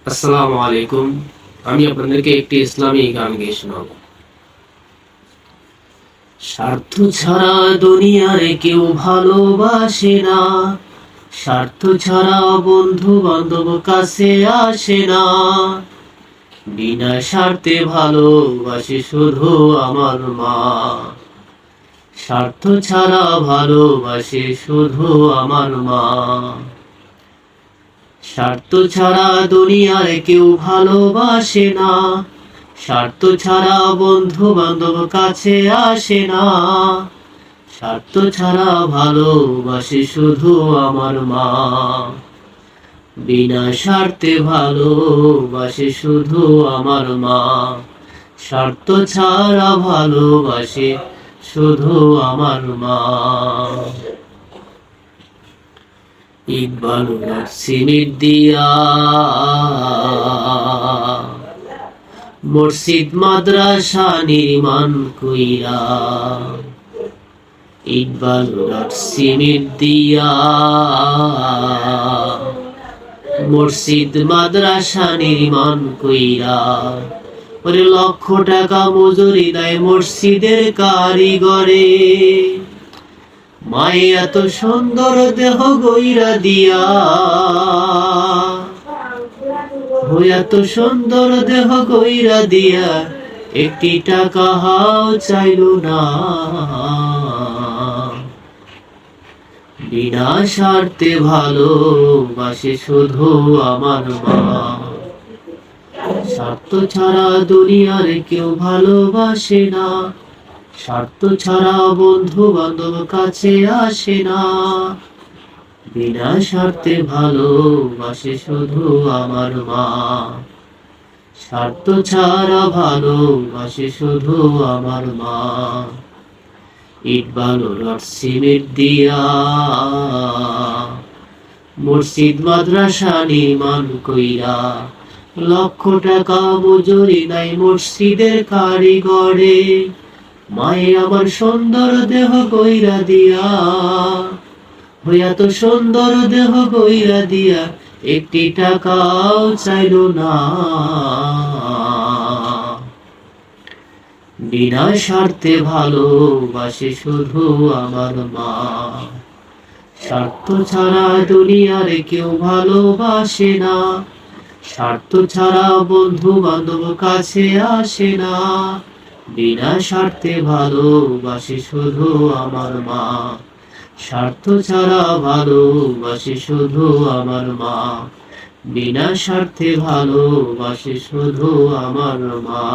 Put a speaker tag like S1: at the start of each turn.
S1: আসসালামু আলাইকুম। আমি আপনাদেরকে একটি ইসলামী গান গেয়ে শোনাব। স্বার্থ ছাড়া দুনিয়ারে কেউ ভালোবাসে না, স্বার্থ ছাড়া বন্ধু বান্ধব কাছে আসে না। বিনা স্বার্থে ভালোবাসে শুধু আমার মা, স্বার্থ ছাড়া ভালোবাসে শুধু আমার মা। স্বার্থ ছাড়া দুনিয়ার কেউ ভালোবাসে না, স্বার্থ ছাড়া বন্ধু বান্ধব কাছে আসে না। স্বার্থ ছাড়া ভালোবাসে শুধু আমার মা, বিনা স্বার্থে ভালোবাসে শুধু আমার মা। স্বার্থ ছাড়া ভালোবাসে শুধু আমার মা। ইট বালু সিমেন্ট দিয়া মসজিদ মাদ্রাসা নির্মাণ কইরা, ইট বালু সিমেন্ট দিয়া মসজিদ মাদ্রাসা নির্মাণ কইরা, ওরে লক্ষ টাকা মজুরি দেয় মসজিদের কারিগরে। মায়ে এত সুন্দর দেহ গইরা দিয়া, এত সুন্দর দেহ গইরা দিয়া একটি টাকা হাও চাইল না। বিনা স্বার্থে ভালোবাসে শুধু আমার মা, স্বার্থ ছাড়া দুনিয়ার কেউ ভালোবাসে না, স্বার্থ ছাড়া বন্ধু বান্ধব কাছে আসে না। বিনা স্বার্থে ভালোবাসে শুধু আমার মা, স্বার্থ ছাড়া ভালোবাসে শুধু আমার মা। ইট বালু রড সিমেন্ট দিয়া মসজিদ মাদ্রাসা নির্মাণ কইরা, লক্ষ টাকা মজুরি নাই মসজিদের কারিগরে। মায়ে আমার সুন্দর দেহ কইরা দিয়া, এত সুন্দর দেহ কইরা দিয়া একটি টাকাও চাইল না। বিনা স্বার্থে ভালোবাসে শুধু আমার মা, স্বার্থ ছাড়া দুনিয়ার কেউ ভালোবাসে না, স্বার্থ ছাড়া বন্ধু বান্ধব কাছে আসে না। বিনা স্বার্থে ভালোবাসে শুধু আমার মা, স্বার্থ ছাড়া ভালোবাসে শুধু আমার মা। বিনা স্বার্থে ভালোবাসে শুধু আমার মা।